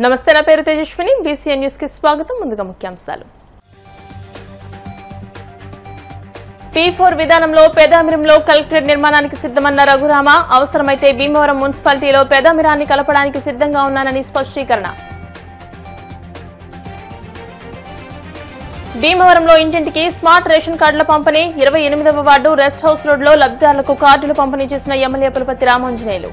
నమస్తే, నా పేరు తేజస్విని. బీసీఎన్ న్యూస్ కి స్వాగతం. ముందుగా ముఖ్యాంశాలు. P4 విధానంలో పెదామిరంలో కలెక్టరేట్ నిర్మాణానికి సిద్ధమన్న రఘురామ. అవసరమైతే భీమవరం మున్సిపాలిటీలో పెదామిరాన్ని కలపడానికి సిద్ధంగా ఉన్నానని స్పష్టీకరణ. భీమవరంలో ఇంటింటికి స్మార్ట్ రేషన్ కార్డుల పంపిణీ. 28వ వార్డు రెస్ట్ హౌస్ రోడ్ లో లబ్ధిదారులకు కార్డులు పంపిణీ చేసిన ఎమ్మెల్యే పులపర్తి రామాంజనేయులు.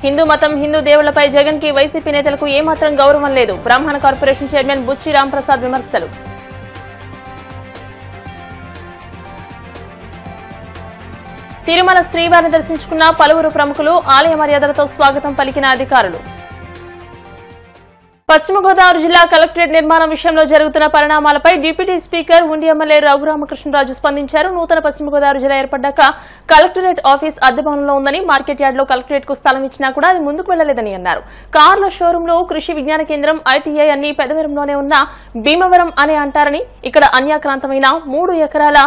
హిందూ మతం, హిందూ దేవుళ్లపై జగన్ కి వైసీపీ నేతలకు ఏమాత్రం గౌరవం లేదు. బ్రాహ్మణ కార్పొరేషన్ చైర్మన్ బుచ్చి రాంప్రసాద్ విమర్శలు. తిరుమల శ్రీవారిని దర్శించుకున్న పలువురు ప్రముఖులు. ఆలయ మర్యాదలతో స్వాగతం పలికిన అధికారులు. పశ్చిమ గోదావరి జిల్లా కలెక్టరేట్ నిర్మాణం విషయంలో జరుగుతున్న పరిణామాలపై డిప్యూటీ స్పీకర్ ఉండి ఎమ్మెల్యే రఘురామకృష్ణరాజు స్పందించారు. నూతన పశ్చిమ గోదావరి జిల్లా ఏర్పడ్డాక కలెక్టరేట్ ఆఫీస్ అద్దె భవనంలో ఉందని, మార్కెట్ యార్డ్ లో కలెక్టరేట్ కు స్థలం ఇచ్చినా కూడా అది ముందుకు వెళ్లలేదని అన్నారు. కార్ల షోరూంలు, కృషి విజ్ఞాన కేంద్రం, ఐటీఐ అన్ని పెదవరంలోనే ఉన్న భీమవరం అనే అంటారని, ఇక్కడ అన్యాక్రాంతమైన 3 ఎకరాల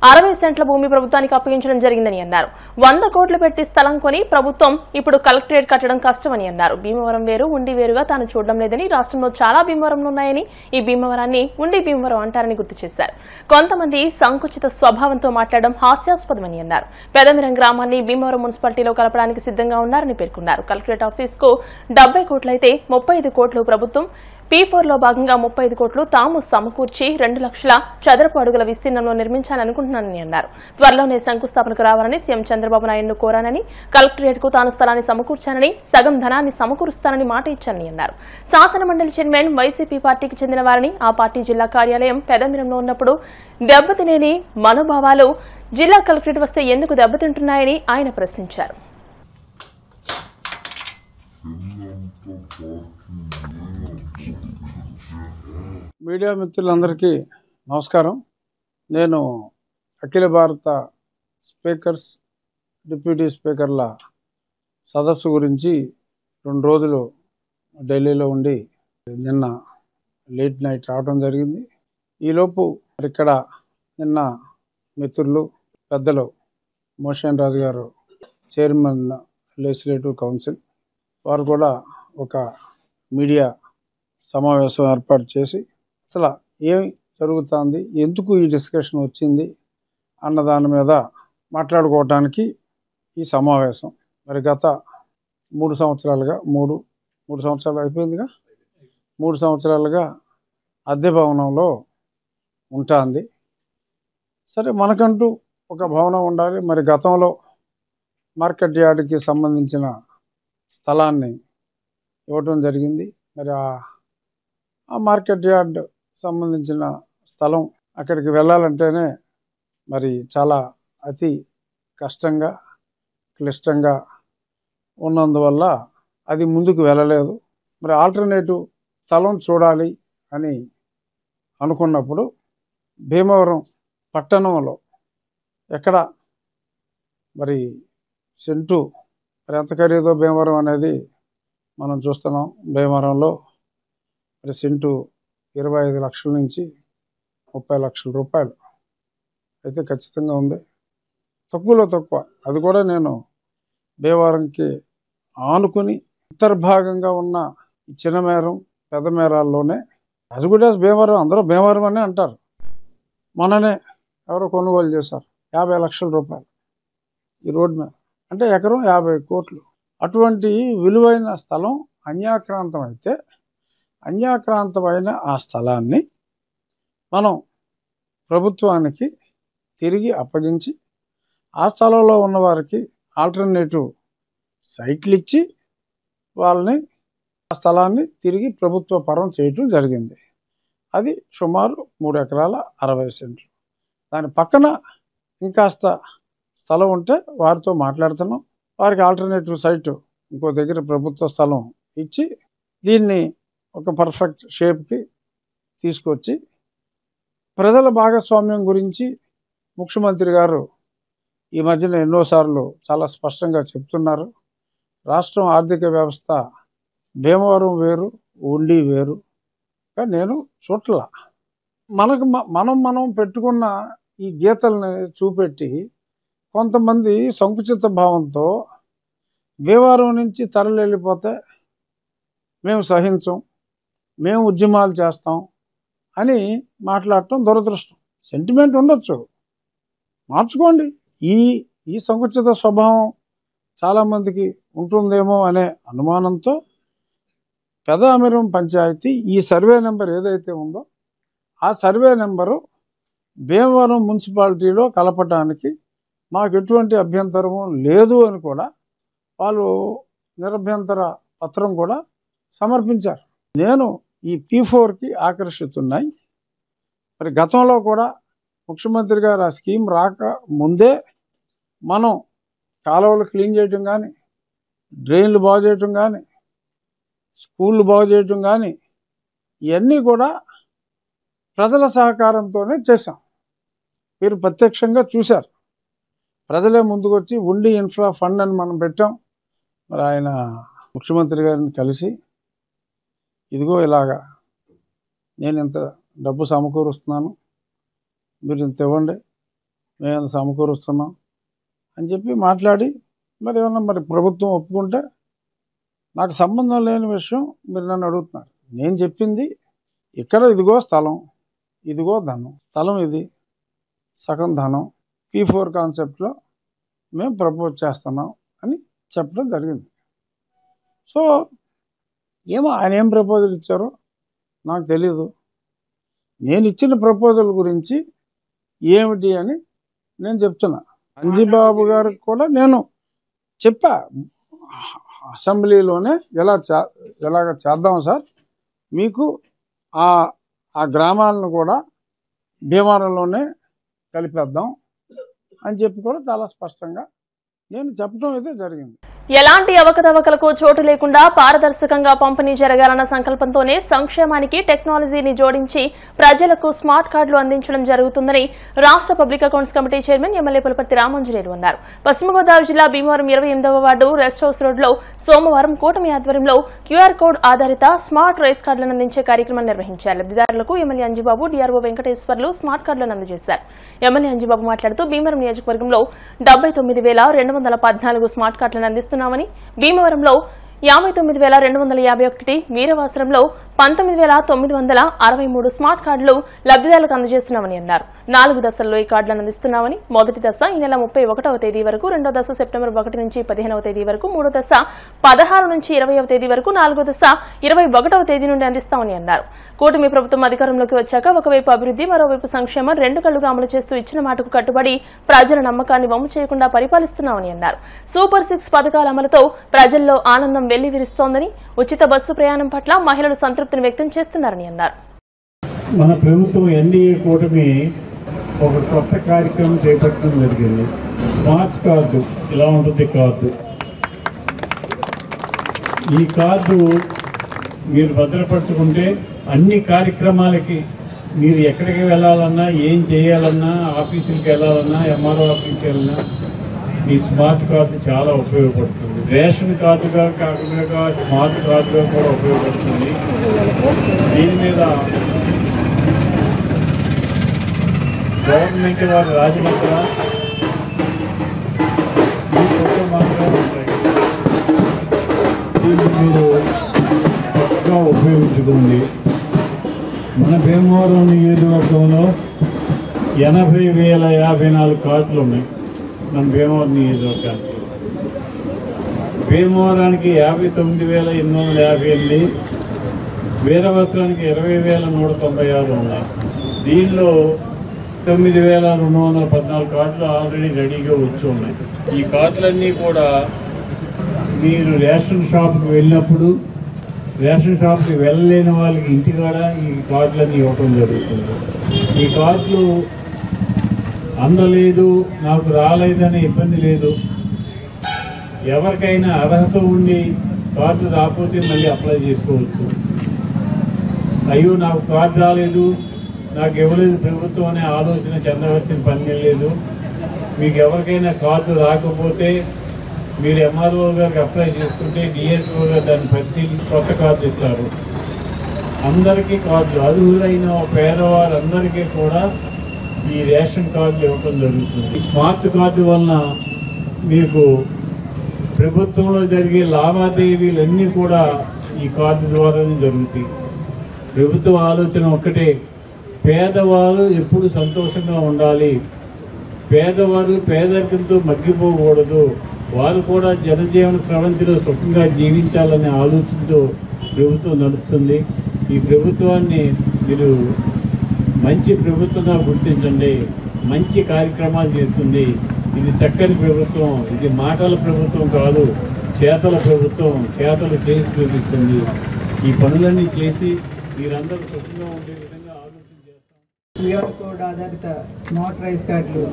60 సెంట్ల భూమి ప్రభుత్వానికి అప్పగించడం జరిగిందని అన్నారు. 100 కోట్లు పెట్టి స్థలం కొని ప్రభుత్వం ఇప్పుడు కలెక్టరేట్ కట్టడం కష్టమని అన్నారు. భీమవరం వేరు, ఉండి వేరుగా తాను చూడడం లేదని, రాష్ట్రంలో చాలా భీమవరంలు ఉన్నాయని, ఈ భీమవరాన్ని ఉండి భీమవరం అంటారని గుర్తు చేశారు. కొంతమంది సంకుచిత స్వభావంతో మాట్లాడడం హాస్యాస్పదమని అన్నారు. పెదమిరం గ్రామాన్ని భీమవరం మున్సిపాలిటీలో కలపడానికి సిద్ధంగా ఉన్నారని పేర్కొన్నారు. కలెక్టరేట్ ఆఫీస్ కు 70 కోట్లయితే 35 కోట్లు ప్రభుత్వం, P4 లో భాగంగా 35 కోట్లు తాము సమకూర్చి 2 లక్షల చదరపు అడుగుల విస్తీర్ణంలో నిర్మించాలనుకుంటున్నానని అన్నారు. త్వరలోనే శంకుస్థాపనకు రావాలని సీఎం చంద్రబాబు నాయుడును కోరానని, కలెక్టరేట్ కు తాను స్థలాన్ని సమకూర్చానని, సగం ధనాన్ని సమకూరుస్తానని మాట ఇచ్చానని అన్నారు. శాసన మండలి చైర్మన్ వైసీపీ పార్టీకి చెందిన వారిని, ఆ పార్టీ జిల్లా కార్యాలయం పెదమిరంలో ఉన్నప్పుడు దెబ్బతినేని మనోభావాలు జిల్లా కలెక్టరేట్ వస్తే ఎందుకు దెబ్బతింటున్నాయని ఆయన ప్రశ్నించారు. మీడియా మిత్రులందరికీ నమస్కారం. నేను అఖిల భారత స్పీకర్స్, డిప్యూటీ స్పీకర్ల సదస్సు గురించి 2 రోజులు ఢిల్లీలో ఉండి నిన్న లేట్ నైట్ రావడం జరిగింది. ఈలోపు ఇక్కడ నిన్న మిత్రులు, పెద్దలు మోషన్ రాజు గారు, చైర్మన్ లెజిస్లేటివ్ కౌన్సిల్, వారు కూడా ఒక మీడియా సమావేశం ఏర్పాటు చేసి అసలు ఏమి జరుగుతుంది, ఎందుకు ఈ డిస్కషన్ వచ్చింది అన్న దాని మీద మాట్లాడుకోవటానికి ఈ సమావేశం. మరి గత 3 సంవత్సరాలుగా, మూడు సంవత్సరాలు అయిపోయిందిగా, 3 సంవత్సరాలుగా అద్దె భవనంలో ఉంటుంది. సరే, మనకంటూ ఒక భవనం ఉండాలి. మరి గతంలో మార్కెట్ యార్డ్కి సంబంధించిన స్థలాన్ని ఇవ్వటం జరిగింది. మరి ఆ మార్కెట్ యార్డ్ సంబంధించిన స్థలం అక్కడికి వెళ్ళాలంటేనే మరి చాలా అతి కష్టంగా, క్లిష్టంగా ఉన్నందువల్ల అది ముందుకు వెళ్ళలేదు. మరి ఆల్టర్నేటివ్ స్థలం చూడాలి అని అనుకున్నప్పుడు భీమవరం పట్టణంలో ఎక్కడ మరి సెంటు ఎంత ఖరీదో భీమవరం అనేది మనం చూస్తున్నాం. భీమవరంలో మరి సెంటు 25 లక్షల నుంచి 30 లక్షల రూపాయలు అయితే ఖచ్చితంగా ఉంది. తక్కువలో తక్కువ. అది కూడా నేను భీమవరంకి ఆనుకుని అంతర్భాగంగా ఉన్న చిన్నమేరం, పెదమేరాల్లోనే, అది కూడా భీమవరం, అందరూ భీమవరం అనే అంటారు. మొన్ననే ఎవరో కొనుగోలు చేశారు 50 లక్షల రూపాయలు ఈ రోడ్డు మీద. అంటే ఎకరం 50 కోట్లు. అటువంటి విలువైన స్థలం అన్యాక్రాంతం అయితే, అన్యాక్రాంతమైన ఆ స్థలాన్ని మనం ప్రభుత్వానికి తిరిగి అప్పగించి, ఆ స్థలంలో ఉన్న వారికి ఆల్టర్నేటివ్ సైట్లు ఇచ్చి వాళ్ళని ఆ స్థలాన్ని తిరిగి ప్రభుత్వ పరం చేయటం జరిగింది. అది సుమారు 3 ఎకరాల 60 సెంట్లు. దాని పక్కన ఇంకాస్త స్థలం ఉంటే వారితో మాట్లాడుతున్నాం. వారికి ఆల్టర్నేటివ్ సైటు ఇంకో దగ్గర ప్రభుత్వ స్థలం ఇచ్చి దీన్ని ఒక పర్ఫెక్ట్ షేప్కి తీసుకొచ్చి, ప్రజల భాగస్వామ్యం గురించి ముఖ్యమంత్రి గారు ఈ మధ్యన ఎన్నోసార్లు చాలా స్పష్టంగా చెప్తున్నారు. రాష్ట్రం ఆర్థిక వ్యవస్థ భీమవరం వేరు, ఉండి వేరు. కానీ నేను చూట్ల మనం పెట్టుకున్న ఈ గీతల్ని చూపెట్టి కొంతమంది సంకుచిత భావంతో భీమవరం నుంచి తరలి వెళ్ళిపోతే మేము సహించం, మేము ఉద్యమాలు చేస్తాం అని మాట్లాడటం దురదృష్టం. సెంటిమెంట్ ఉండొచ్చు, మార్చుకోండి. ఈ సంకుచిత స్వభావం చాలామందికి ఉంటుందేమో అనే అనుమానంతో పెదామిరం పంచాయతీ ఈ సర్వే నెంబర్ ఏదైతే ఉందో ఆ సర్వే నెంబరు భీమవరం మున్సిపాలిటీలో కలపటానికి మాకు ఎటువంటి అభ్యంతరము లేదు అని కూడా వాళ్ళు నిరభ్యంతర పత్రం కూడా సమర్పించారు. నేను ఈ P4కి ఆకర్షితున్నాయి. మరి గతంలో కూడా ముఖ్యమంత్రి గారు ఆ స్కీమ్ రాక ముందే మనం కాలువలు క్లీన్ చేయటం కానీ, డ్రైన్లు బాగు చేయటం కానీ, స్కూళ్ళు బాగు చేయటం కానీ ఇవన్నీ కూడా ప్రజల సహకారంతోనే చేశాం. మీరు ప్రత్యక్షంగా చూశారు. ప్రజలే ముందుకొచ్చి ఉండి ఇన్ఫ్రా ఫండ్ అని మనం పెట్టాం. మరి ఆయన ముఖ్యమంత్రి గారిని కలిసి ఇదిగో ఇలాగా నేను ఇంత డబ్బు సమకూరుస్తున్నాను, మీరు ఇంత ఇవ్వండి, మేము ఇంత సమకూరుస్తున్నాం అని చెప్పి మాట్లాడి మరి ఏమన్నా మరి ప్రభుత్వం ఒప్పుకుంటే నాకు సంబంధం లేని విషయం మీరు నన్ను అడుగుతున్నారు. నేను చెప్పింది ఇక్కడ ఇదిగో స్థలం, ఇదిగో ధనం, స్థలం ఇది సగం ధనం P4 కాన్సెప్ట్లో మేము ప్రపోజ్ చేస్తున్నాం అని చెప్పడం జరిగింది. సో ఏమో ఆయన ఏం ప్రపోజల్ ఇచ్చారో నాకు తెలీదు. నేను ఇచ్చిన ప్రపోజల్ గురించి ఏమిటి అని నేను చెప్తున్నా. అంజిబాబు గారికి కూడా నేను చెప్పా, అసెంబ్లీలోనే ఎలాగ చేద్దాం సార్, మీకు ఆ గ్రామాలను కూడా భీమవరంలోనే కలిపేద్దాం అని చెప్పి కూడా చాలా స్పష్టంగా నేను చెప్పడం అయితే జరిగింది. ఎలాంటి అవకతవకలకు చోటు లేకుండా పారదర్శకంగా పంపిణీ జరగాలన్న సంకల్పంతోనే సంక్షేమానికి టెక్నాలజీని జోడించి ప్రజలకు స్మార్ట్ కార్డులు అందించడం జరుగుతుందని రాష్ట్ర public accounts committee chairman MLA Pulaparthi Ramanjaneyulu అన్నారు. పశ్చిమ గోదావరి జిల్లా భీమవరం 28వ వార్డు రెస్ట్ హౌస్ రోడ్లో సోమవారం కూటమి ఆధ్వర్యంలో QR కోడ్ ఆధారిత స్మార్ట్ రేస్ కార్డులను అందించే కార్యక్రమం నిర్వహించారు. లబ్దిదారులకు MLA Anjibabu, DRO Venkateswarlu smart కార్డులను అందజేశారు. ఎమ్మెల్యే అంజిబాబు మాట్లాడుతూ భీమవరం నియోజకవర్గంలో 79,214 స్మార్ట్ కార్డులను అందిస్తున్నామని, భీమవరంలో 59,251, వీరవాసరంలో 19,963 స్మార్ట్ కార్డులు లబ్దిదారులకు అందజేస్తున్నామని అన్నారు. 4 దశల్లో ఈ కార్డులను అందిస్తున్నామని, మొదటి దశ ఈ నెల 31వ తేదీ వరకు, రెండో దశ సెప్టెంబర్ 1 నుంచి 15వ తేదీ వరకు, మూడో దశ 16 నుంచి 20వ తేదీ వరకు, నాలుగో దశ 21వ తేదీ నుండి అందిస్తామని అన్నారు. కూటమి ప్రభుత్వం అధికారంలోకి వచ్చాక ఒకవైపు అభివృద్ధి, మరోవైపు సంక్షేమం రెండు కళ్లుగా అమలు చేస్తూ ఇచ్చిన మాటకు కట్టుబడి ప్రజల నమ్మకాన్ని వమ్ము చేయకుండా పరిపాలిస్తున్నామని అన్నారు. సూపర్ 6 పథకాల అమలుతో ప్రజల్లో ఆనందం వెల్లివిరుస్తోందని, ఉచిత బస్సు ప్రయాణం పట్ల మహిళలు సంతృప్తిని వ్యక్తం చేస్తున్నారని అన్నారు. మన ప్రభుత్వం ఎన్డీఏ కూటమి ఒక కొత్త కార్యక్రమం చేపట్టడం జరిగింది. స్మార్ట్ కార్డు ఇలా ఉంటుంది. కార్డు, ఈ కార్డు మీరు భద్రపరచుకుంటే అన్ని కార్యక్రమాలకి మీరు ఎక్కడికి వెళ్ళాలన్నా, ఏం చేయాలన్నా, ఆఫీసులకు వెళ్ళాలన్నా, MRO ఆఫీస్కి వెళ్ళినా ఈ స్మార్ట్ కార్డు చాలా ఉపయోగపడుతుంది. రేషన్ కార్డుగా కాకుండా స్మార్ట్ కార్డుగా కూడా ఉపయోగపడుతుంది. దీని మీద గవర్నమెంట్ వారు రాజమండ్రి ఈ ఫోటో మాత్రమే ఉంటాయి. దీన్ని మీరు చక్కగా ఉపయోగించుకోండి. మన భీమవరం నియోజకవర్గంలో 80,054 కార్డులు ఉన్నాయి. మన భీమవరం నియోజకవర్గానికి, భీమవరానికి 59,858, వీరవసరానికి 20,196 ఉన్నాయి. దీనిలో 9,214 కార్డులు ఆల్రెడీ రెడీగా వచ్చి ఉన్నాయి. ఈ కార్డులన్నీ కూడా మీరు రేషన్ షాప్కి వెళ్ళినప్పుడు, రేషన్ షాప్కి వెళ్ళలేని వాళ్ళకి ఇంటికాడ ఈ కార్డులన్నీ ఇవ్వటం జరుగుతుంది. ఈ కార్డులు అందలేదు, నాకు రాలేదనే ఇబ్బంది లేదు. ఎవరికైనా అర్హత ఉండి కార్డు రాకపోతే మళ్ళీ అప్లై చేసుకోవచ్చు. అయ్యో నాకు కార్డు రాలేదు, నాకు ఇవ్వలేదు ప్రభుత్వం అనే ఆలోచన చెందవలసిన పని లేదు. మీకు ఎవరికైనా కార్డు రాకపోతే మీరు MRO గారికి అప్లై చేసుకుంటే DSO గారు దాన్ని పరిశీలించి కొత్త కార్డు ఇస్తారు. అందరికీ కార్డులు, అర్హులైన పేదవారందరికీ కూడా ఈ రేషన్ కార్డులు ఇవ్వటం జరుగుతుంది. స్మార్ట్ కార్డు వలన మీకు ప్రభుత్వంలో జరిగే లావాదేవీలన్నీ కూడా ఈ కార్డు ద్వారానే జరుగుతాయి. ప్రభుత్వ ఆలోచన ఒక్కటే, పేదవారు ఎప్పుడు సంతోషంగా ఉండాలి, పేదవారు పేదరికంతో మగ్గిపోకూడదు, వారు కూడా జనజీవన స్రవంతిలో సుఖంగా జీవించాలనే ఆలోచనతో ప్రభుత్వం నడుపుతుంది. ఈ ప్రభుత్వాన్ని మీరు మంచి ప్రభుత్వంగా గుర్తించండి. మంచి కార్యక్రమాలు చేస్తుంది. ఇది చక్కని ప్రభుత్వం. ఇది మాటల ప్రభుత్వం కాదు, చేతల ప్రభుత్వం. చేతలు చేసి చూపిస్తుంది. ఈ పనులన్నీ చేసి మీరందరూ సుఖంగా ఉండే విధంగా ఆలోచన చేస్తాం. క్యూఆర్ కోడ్ ఆధారిత స్మార్ట్ రైస్ కార్డులు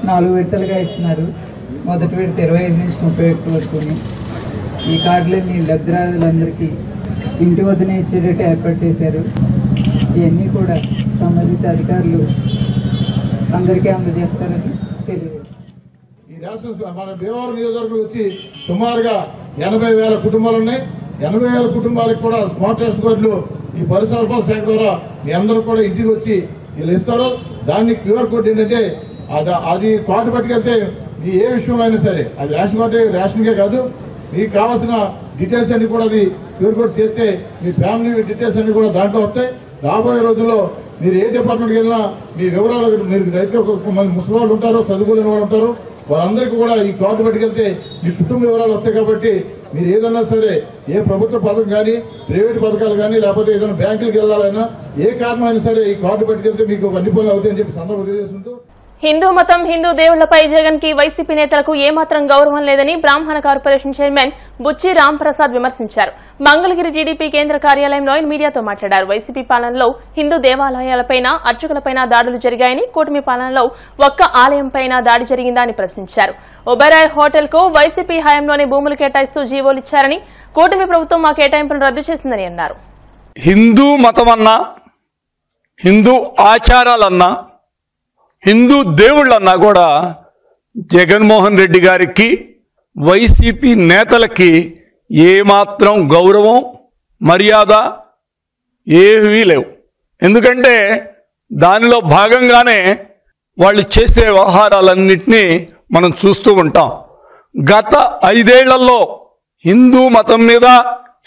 4 విడతలుగా ఇస్తున్నారు. మొదటి విడత 25 నుంచి 31 వరకు. ఈ కార్డులన్నీ లబ్ధిదారులందరికీ ఇంటి వద్దనే ఇచ్చేటట్టు ఏర్పాటు చేశారు. ఇవన్నీ కూడా సంబంధిత అధికారులు అందరికీ అందజేస్తారని తెలియదు. ఈ రేషన్ మన భీమవరం నియోజకవర్గం వచ్చి సుమారుగా 80,000 కుటుంబాలు ఉన్నాయి. 80,000 కుటుంబాలకు కూడా స్మార్ట్ రేషన్ కార్డులు ఈ పరిసర శాఖ ద్వారా మీ అందరూ కూడా ఇంటికి వచ్చి వీళ్ళు ఇస్తారు. దాన్ని క్యూఆర్ కోడ్ ఏంటంటే అది కార్డు పట్టుకెళ్తే మీ ఏ విషయంలో అయినా సరే, అది రేషన్ కార్డు రేషన్కే కాదు, మీకు కావాల్సిన డీటెయిల్స్ అన్ని కూడా అది క్యూఆర్ కోడ్ చేస్తే మీ ఫ్యామిలీ డీటెయిల్స్ అన్ని కూడా దాంట్లో వస్తాయి. రాబోయే రోజుల్లో మీరు ఏ డిపార్ట్మెంట్కి వెళ్ళినా మీ వివరాలు, మీరు రైతు మంది ముసలి వాళ్ళు ఉంటారు, చదువుకునే వాళ్ళు ఉంటారు, వాళ్ళందరికీ కూడా ఈ కార్డు పట్టుకెళ్తే మీ కుటుంబ వివరాలు వస్తాయి. కాబట్టి మీరు ఏదన్నా సరే, ఏ ప్రభుత్వ పథకం కానీ, ప్రైవేట్ పథకాలు కానీ, లేకపోతే ఏదైనా బ్యాంకులకు వెళ్ళాలన్నా, ఏ కారణమైనా సరే ఈ కార్డు పట్టుకెళ్తే మీకు అన్ని పనులు అవుతాయని చెప్పి సందర్భం తెలియజేస్తుంటూ, హిందూ మతం, హిందూ దేవుళ్లపై జగన్ కి వైసీపీ నేతలకు ఏమాత్రం గౌరవం లేదని బ్రాహ్మణ కార్పొరేషన్ చైర్మన్ బుచ్చి రాంప్రసాద్ విమర్శించారు. మంగళగిరి టీడీపీ కేంద్ర కార్యాలయంలో ఆయన మీడియాతో మాట్లాడారు. వైసీపీ పాలనలో హిందూ దేవాలయాలపైన, అర్చకులపైన దాడులు జరిగాయని, కూటమి పాలనలో ఒక్క ఆలయంపైన దాడి జరిగిందా అని ప్రశ్నించారు. ఒబెరాయ్ హోటల్ కు వైసీపీ హయాంలోనే భూములు కేటాయిస్తూ జీవోలిచ్చారని, కూటమి ప్రభుత్వం ఆ కేటాయింపులను రద్దు చేసిందని అన్నారు. హిందూ మతమన్నా, హిందూ ఆచారాలన్నా, హిందూ దేవుళ్ళన్నా కూడా జగన్మోహన్ రెడ్డి గారికి, వైసీపీ నేతలకి ఏమాత్రం గౌరవం, మర్యాద ఏమీ లేవు. ఎందుకంటే దానిలో భాగంగానే వాళ్ళు చేసే వ్యవహారాలన్నింటినీ మనం చూస్తూ ఉంటాం. గత 5 ఏళ్లలో హిందూ మతం మీద,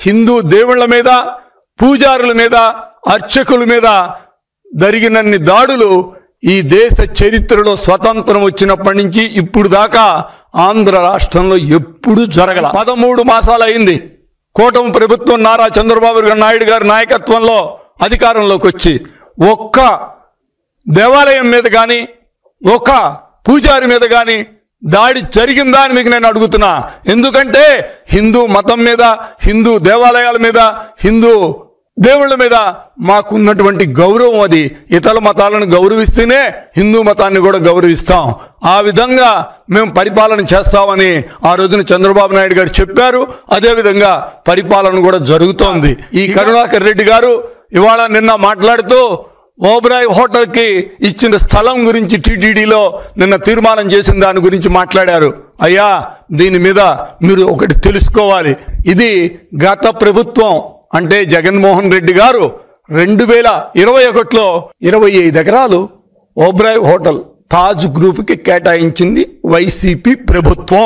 హిందూ దేవుళ్ళ మీద, పూజారుల మీద, అర్చకుల మీద జరిగినన్ని దాడులు ఈ దేశ చరిత్రలో స్వతంత్రం వచ్చినప్పటి నుంచి ఇప్పుడు దాకా ఆంధ్ర రాష్ట్రంలో ఎప్పుడు జరగల. 13 మాసాలు అయింది కూటమి ప్రభుత్వం నారా చంద్రబాబు నాయుడు గారి నాయకత్వంలో అధికారంలోకి వచ్చి. ఒక్క దేవాలయం మీద కానీ, ఒక్క పూజారి మీద కానీ దాడి జరిగిందా అని మీకు నేను అడుగుతున్నా. ఎందుకంటే హిందూ మతం మీద, హిందూ దేవాలయాల మీద, హిందూ దేవుళ్ళ మీద మాకున్నటువంటి గౌరవం అది. ఇతర మతాలను గౌరవిస్తేనే హిందూ మతాన్ని కూడా గౌరవిస్తాం. ఆ విధంగా మేము పరిపాలన చేస్తామని ఆ రోజున చంద్రబాబు నాయుడు గారు చెప్పారు. అదేవిధంగా పరిపాలన కూడా జరుగుతోంది. ఈ కరుణాకర్ రెడ్డి గారు ఇవాళ నిన్న మాట్లాడుతూ ఓబెరాయ్ హోటల్కి ఇచ్చిన స్థలం గురించి టీటీడీలో నిన్న తీర్మానం చేసిన దాని గురించి మాట్లాడారు. అయ్యా, దీని మీద మీరు ఒకటి తెలుసుకోవాలి. ఇది గత ప్రభుత్వం అంటే జగన్మోహన్ రెడ్డి గారు 2021లో 25 ఎకరాలు ఓబెరాయ్ హోటల్ తాజ్ గ్రూప్కి కేటాయించింది వైసీపీ ప్రభుత్వం.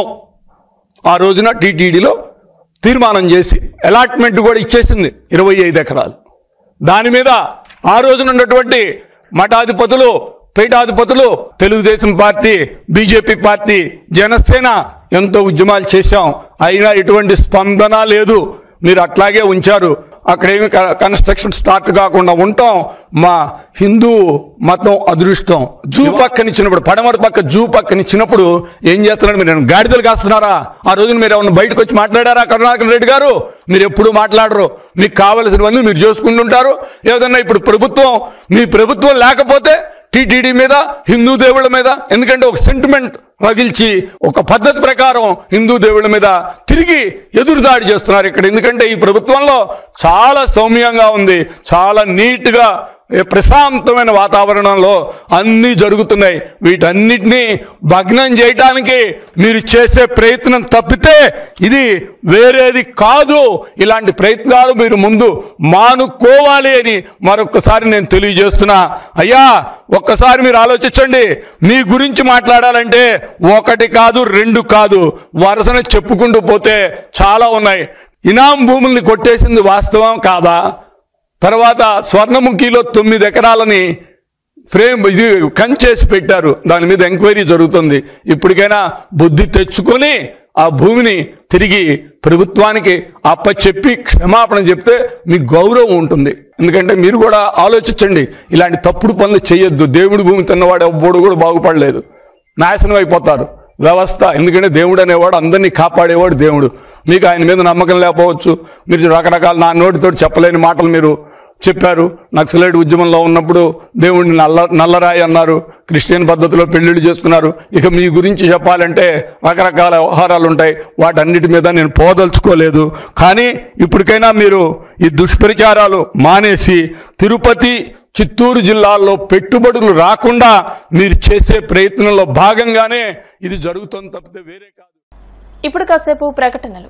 ఆ రోజున టీటీడీలో తీర్మానం చేసి అలాట్మెంట్ కూడా ఇచ్చేసింది 25 ఎకరాలు. దాని మీద ఆ రోజున ఉన్నటువంటి మఠాధిపతులు, పీఠాధిపతులు, Telugu Desam party, BJP party, Janasena ఎంతో ఉద్యమాలు చేశాం. అయినా ఎటువంటి స్పందన లేదు. మీరు అట్లాగే ఉంచారు. అక్కడేమి కన్స్ట్రక్షన్ స్టార్ట్ కాకుండా ఉంటాం. మా హిందూ మతం అదృష్టం. జూ పక్కనిచ్చినప్పుడు, పడమర పక్క జూ పక్కనిచ్చినప్పుడు ఏం చేస్తున్నాడు? మీరు గాడిదలు కాస్తున్నారా? ఆ రోజున మీరు ఏమన్నా బయటకు వచ్చి మాట్లాడారా? కరుణాకర్ రెడ్డి గారు మీరు ఎప్పుడు మాట్లాడరు. మీకు కావలసినవన్నీ మీరు చేసుకుంటుంటారు. ఏదన్నా ఇప్పుడు ప్రభుత్వం, మీ ప్రభుత్వం లేకపోతే టీటీడీ మీద, హిందూ దేవుళ్ళ మీద, ఎందుకంటే ఒక సెంటిమెంట్ రగిల్చి ఒక పద్ధతి ప్రకారం హిందూ దేవుళ్ళ మీద తిరిగి ఎదురుదాడి చేస్తున్నారు ఇక్కడ. ఎందుకంటే ఈ ప్రభుత్వంలో చాలా సౌమ్యంగా ఉంది, చాలా నీట్గా ప్రశాంతమైన వాతావరణంలో అన్నీ జరుగుతున్నాయి. వీటన్నిటినీ భగ్నం చేయడానికి మీరు చేసే ప్రయత్నం తప్పితే ఇది వేరేది కాదు. ఇలాంటి ప్రయత్నాలు మీరు ముందు మానుకోవాలి అని మరొకసారి నేను తెలియజేస్తున్నా. అయ్యా, ఒక్కసారి మీరు ఆలోచించండి. మీ గురించి మాట్లాడాలంటే ఒకటి కాదు, రెండు కాదు, వరుసన చెప్పుకుంటూ పోతే చాలా ఉన్నాయి. ఇనాం భూముల్ని కొట్టేసింది వాస్తవం కాదా? తర్వాత స్వర్ణముఖిలో 9 ఎకరాలని ఫ్రేమ్ ఇది కంచేసి పెట్టారు. దాని మీద ఎంక్వైరీ జరుగుతుంది. ఇప్పటికైనా బుద్ధి తెచ్చుకొని ఆ భూమిని తిరిగి ప్రభుత్వానికి అప్పచెప్పి క్షమాపణ చెప్తే మీకు గౌరవం ఉంటుంది. ఎందుకంటే మీరు కూడా ఆలోచించండి, ఇలాంటి తప్పుడు పనులు చేయొద్దు. దేవుడి భూమి తిన్నవాడు ఎవ్వడు కూడా బాగుపడలేదు, నాశనం అయిపోతారు వ్యవస్థ. ఎందుకంటే దేవుడు అనేవాడు అందరినీ కాపాడేవాడు దేవుడు. మీకు ఆయన మీద నమ్మకం లేకపోవచ్చు, మీరు రకరకాల నా నోటితో చెప్పలేని మాటలు మీరు చెప్పారు. నక్సలైట్ ఉద్యమంలో ఉన్నప్పుడు దేవుడిని నల్లరాయి అన్నారు, క్రిస్టియన్ పద్ధతిలో పెళ్లిళ్ళు చేసుకున్నారు. ఇక మీ గురించి చెప్పాలంటే రకరకాల వ్యవహారాలు ఉంటాయి. వాటన్నిటి మీద నేను పోదలుచుకోలేదు. కానీ ఇప్పటికైనా మీరు ఈ దుష్ప్రచారాలు మానేసి తిరుపతి, చిత్తూరు జిల్లాల్లో పెట్టుబడులు రాకుండా మీరు చేసే ప్రయత్నంలో భాగంగానే ఇది జరుగుతుంది తప్పితే వేరే కాదు. ఇప్పుడు కాసేపు ప్రకటనలు.